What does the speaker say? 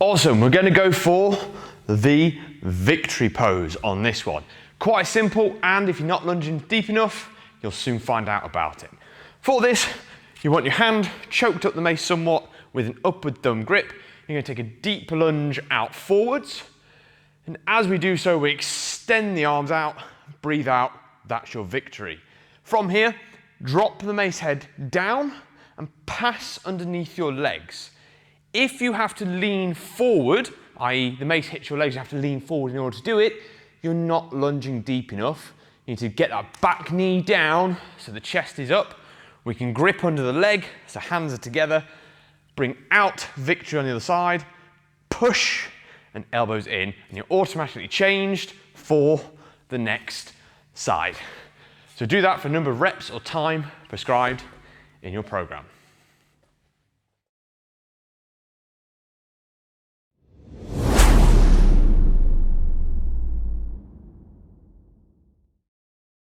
Awesome, we're going to go for the victory pose on this one. Quite simple, and if you're not lunging deep enough, you'll soon find out about it. For this, you want your hand choked up the mace somewhat with an upward thumb grip. You're going to take a deep lunge out forwards, and as we do so, we extend the arms out, breathe out, that's your victory. From here, drop the mace head down and pass underneath your legs. If you have to lean forward, i.e. the mace hits your legs, you have to lean forward in order to do it, you're not lunging deep enough. You need to get that back knee down so the chest is up. We can grip under the leg, so hands are together. Bring out victory on the other side, push and elbows in, and you're automatically changed for the next side. So do that for a number of reps or time prescribed in your program.